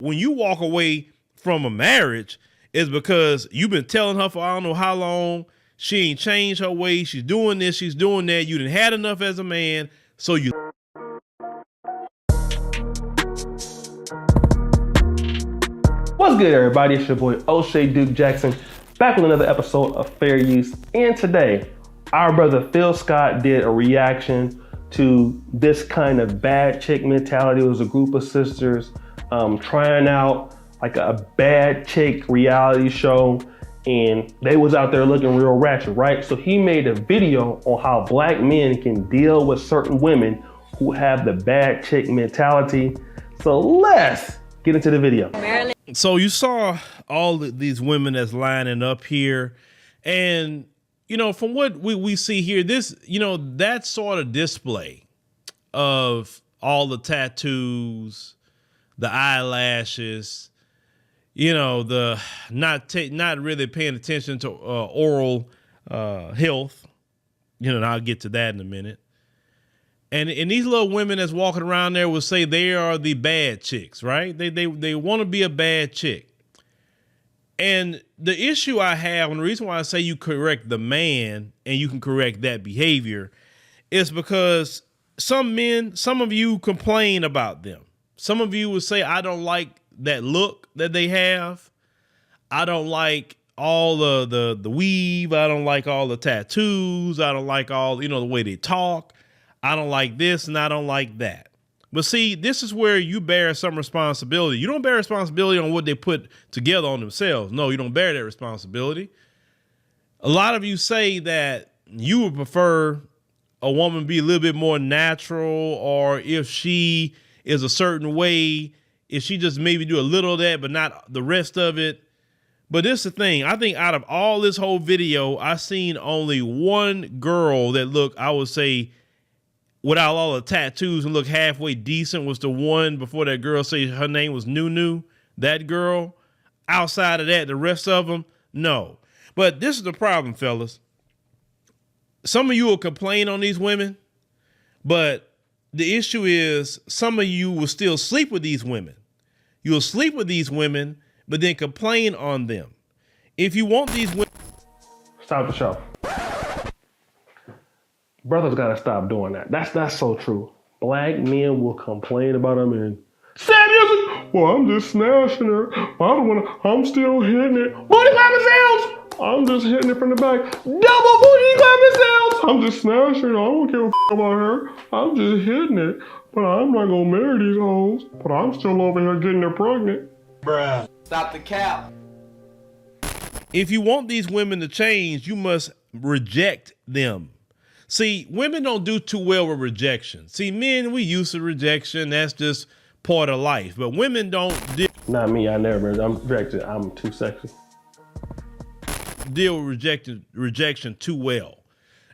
When you walk away from a marriage, it's because you've been telling her for I don't know how long, she ain't changed her ways, she's doing this, she's doing that, you done had enough as a man, so you. What's good, everybody? It's your boy O'Shea Duke Jackson, back with another episode of Fair Use. And today, our brother Phil Scott did a reaction to this kind of bad chick mentality. It was a group of sisters trying out like a bad chick reality show, and they was out there looking real ratchet, right? So he made a video on how black men can deal with certain women who have the bad chick mentality. So let's get into the video. So you saw all these women that's lining up here, and you know, from what we see here, this, you know, that sort of display of all the tattoos, the eyelashes, you know, the not really paying attention to oral health, you know, and I'll get to that in a minute. And these little women that's walking around there will say they are the bad chicks, right? They want to be a bad chick. And the issue I have, and the reason why I say you correct the man and you can correct that behavior, is because some men, some of you complain about them. Some of you will say, I don't like that look that they have. I don't like all the weave. I don't like all the tattoos. I don't like all, you know, the way they talk. I don't like this and I don't like that. But see, this is where you bear some responsibility. You don't bear responsibility on what they put together on themselves. No, you don't bear that responsibility. A lot of you say that you would prefer a woman be a little bit more natural, or if she is a certain way, if she just maybe do a little of that, but not the rest of it. But this is the thing. I think out of all this whole video, I seen only one girl that looked, I would say, without all the tattoos and look halfway decent, was the one before that girl say her name was Nunu. That girl. Outside of that, the rest of them, no. But this is the problem, fellas. Some of you will complain on these women, but the issue is some of you will still sleep with these women. You'll sleep with these women, but then complain on them. If you want these women... Stop the show. Brothers gotta stop doing that. That's so true. Black men will complain about them and Samuel, well, I'm just smashing her. I'm still hitting it. Booty clapping sounds. I'm just hitting it from the back. Double booty clapping sounds. I'm just smashing her. I don't give a about her. I'm just hitting it. But I'm not gonna marry these hoes. But I'm still over here getting her pregnant. Bruh. Stop the cap. If you want these women to change, you must reject them. See, women don't do too well with rejection. See, men, we used to rejection. That's just part of life. But women don't Not me. I never. I'm rejected. I'm too sexy. Deal with rejection too well.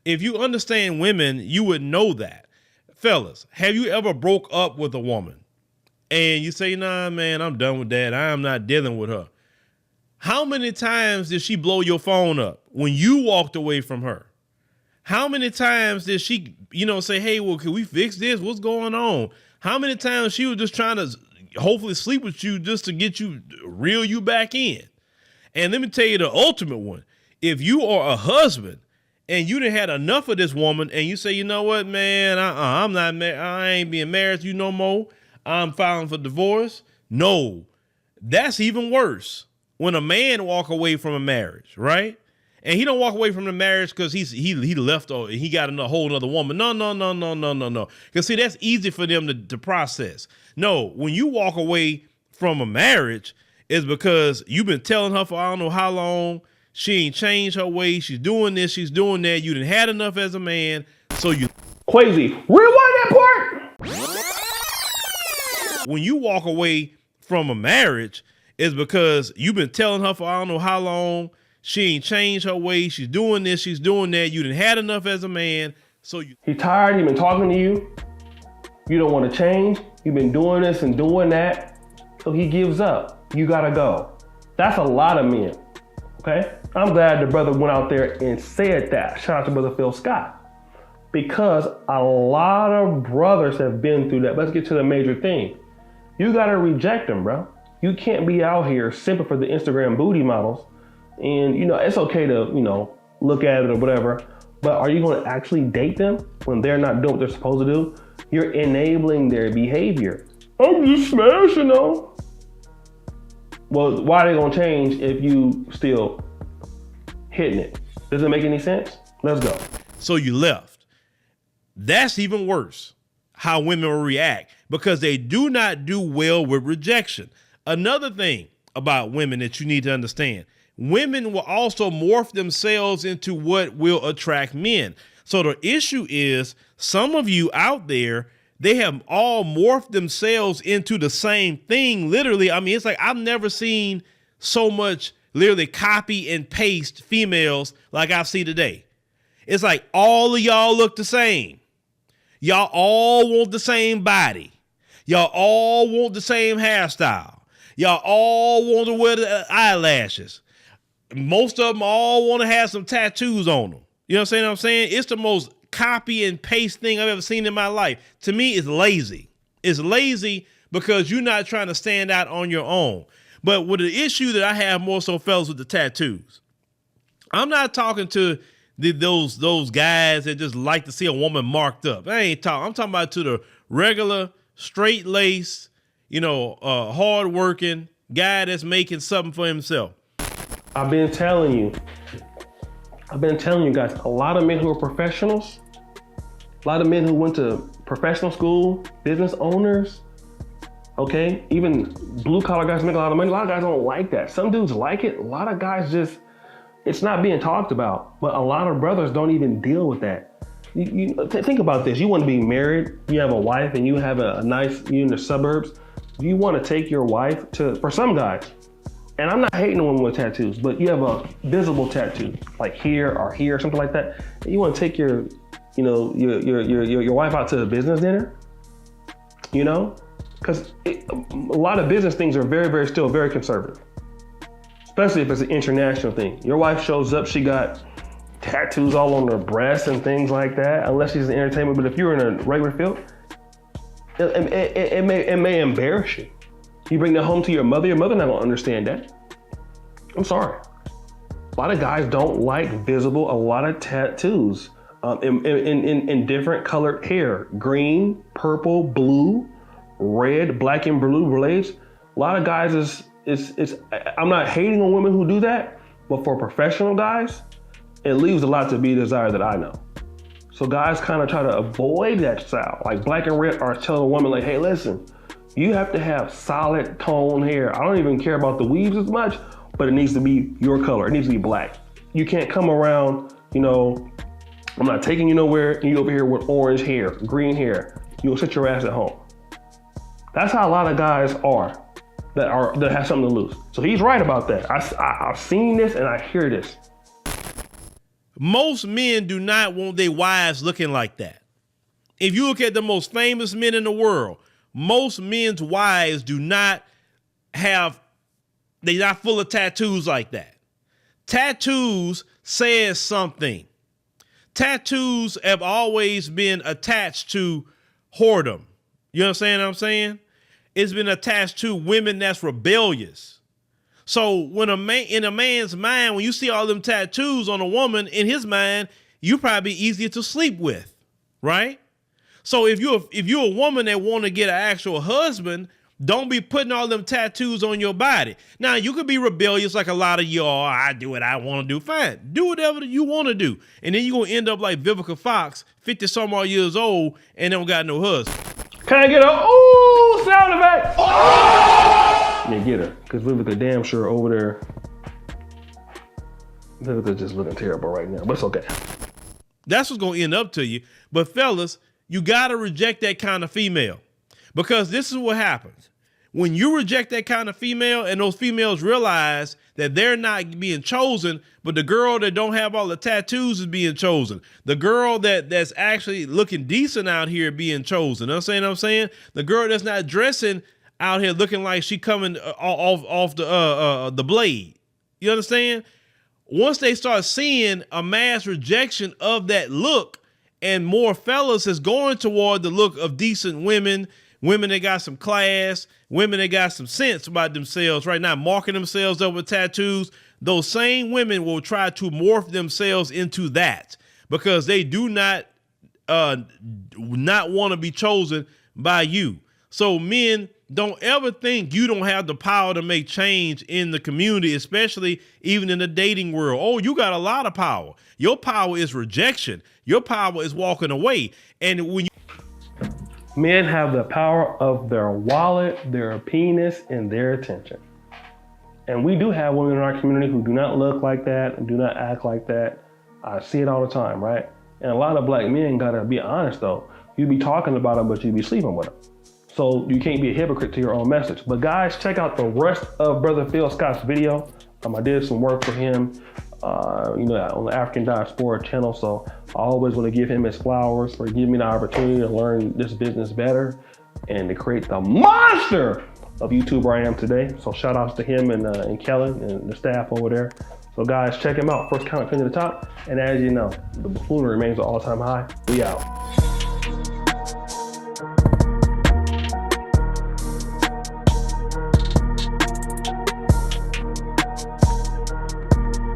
If you understand women, you would know that. Fellas, have you ever broke up with a woman and you say, nah, man, I'm done with that. I am not dealing with her. How many times did she blow your phone up when you walked away from her? How many times did she, you know, say, hey, well, can we fix this? What's going on? How many times she was just trying to hopefully sleep with you just to get you, reel you back in? And let me tell you the ultimate one. If you are a husband and you done had enough of this woman and you say, you know what, man, I'm not married. I ain't being married to you no more. I'm filing for divorce. No, that's even worse. When a man walk away from a marriage, right? And he don't walk away from the marriage because he left or he got a whole nother woman. No. Because see, that's easy for them to process. No, when you walk away from a marriage, it's because you've been telling her for I don't know how long, she ain't changed her ways, she's doing this, she's doing that, you done had enough as a man, so you... Crazy. Rewind that part! When you walk away from a marriage, it's because you've been telling her for I don't know how long, she ain't changed her ways, she's doing this, she's doing that, you done had enough as a man, so you... He tired, he been talking to you. You don't want to change. You've been doing this and doing that. So he gives up. You gotta go. That's a lot of men, okay? I'm glad the brother went out there and said that. Shout out to brother Phil Scott. Because a lot of brothers have been through that. Let's get to the major thing. You gotta reject them, bro. You can't be out here simping for the Instagram booty models. And, it's okay to, look at it or whatever. But are you going to actually date them when they're not doing what they're supposed to do? You're enabling their behavior. I'm just smashing them. Well, why are they going to change if you still hitting it? Does it make any sense? Let's go. So you left. That's even worse, how women will react, because they do not do well with rejection. Another thing about women that you need to understand, women will also morph themselves into what will attract men. So the issue is, some of you out there, they have all morphed themselves into the same thing. Literally, I mean, it's like I've never seen so much literally copy and paste females like I see today. It's like all of y'all look the same. Y'all all want the same body. Y'all all want the same hairstyle. Y'all all want to wear the eyelashes. Most of them all want to have some tattoos on them. You know what I'm saying? It's the most copy and paste thing I've ever seen in my life. To me, it's lazy. It's lazy because you're not trying to stand out on your own. But with the issue that I have more so, fellas, with the tattoos, I'm not talking to those guys that just like to see a woman marked up. I'm talking about to the regular, straight lace, hard working guy that's making something for himself. I've been telling you guys, a lot of men who are professionals, a lot of men who went to professional school, business owners, okay, even blue collar guys make a lot of money. A lot of guys don't like that. Some dudes like it. A lot of guys it's not being talked about, but a lot of brothers don't even deal with that. Think about this. You want to be married, you have a wife, and you have a nice, you in the suburbs. Do you want to take your wife for some guys, and I'm not hating a woman with tattoos, but you have a visible tattoo, like here or here, something like that. You want to take your wife out to a business dinner, because a lot of business things are very, still very conservative, especially if it's an international thing. Your wife shows up, she got tattoos all on her breasts and things like that, unless she's in entertainment. But if you're in a regular field, it may embarrass you. You bring that home to your mother not gonna understand that. I'm sorry. A lot of guys don't like a lot of tattoos in different colored hair, green, purple, blue, red, black and blue blades. A lot of guys I'm not hating on women who do that, but for professional guys, it leaves a lot to be desired that I know. So guys kind of try to avoid that style. Like black and red are telling a woman like, hey, listen, you have to have solid tone hair. I don't even care about the weaves as much, but it needs to be your color. It needs to be black. You can't come around, I'm not taking you nowhere, and you over here with orange hair, green hair. You'll sit your ass at home. That's how a lot of guys are that have something to lose. So he's right about that. I've seen this and I hear this. Most men do not want their wives looking like that. If you look at the most famous men in the world, most men's wives they're not full of tattoos like that. Tattoos says something. Tattoos have always been attached to whoredom. You understand what I'm saying? It's been attached to women that's rebellious. So when in a man's mind, when you see all them tattoos on a woman, in his mind, you probably easier to sleep with, right? So if you're a woman that want to get an actual husband, don't be putting all them tattoos on your body. Now, you could be rebellious like a lot of y'all. I do what I want to do. Fine. Do whatever you want to do. And then you're going to end up like Vivica Fox, 50-some odd years old, and don't got no husband. Can I get a ooh sound effect? Oh! Yeah, get her. Because Vivica damn sure over there. Vivica's just looking terrible right now, but it's okay. That's what's going to end up to you. But fellas, you got to reject that kind of female, because this is what happens. When you reject that kind of female and those females realize that they're not being chosen, but the girl that don't have all the tattoos is being chosen. The girl that's actually looking decent out here being chosen. You know what I'm saying? The girl that's not dressing out here looking like she coming off the blade. You understand? Once they start seeing a mass rejection of that look, and more fellas is going toward the look of decent women women that got some class, women that got some sense about themselves right now, marking themselves up with tattoos. Those same women will try to morph themselves into that because they do not want to be chosen by you. So men, don't ever think you don't have the power to make change in the community, especially even in the dating world. Oh, you got a lot of power. Your power is rejection. Your power is walking away. And when men have the power of their wallet, their penis, and their attention. And we do have women in our community who do not look like that and do not act like that. I see it all the time, right? And a lot of black men gotta be honest though. You be talking about them, but you be sleeping with them. So you can't be a hypocrite to your own message. But guys, check out the rest of Brother Phil Scott's video. I did some work for him, on the African Diaspora channel. So I always want to give him his flowers for giving me the opportunity to learn this business better and to create the monster of YouTuber I am today. So shout outs to him and Kellen and the staff over there. So guys, check him out. First comment pinned to the top. And as you know, the buffoonery remains an all-time high. We out.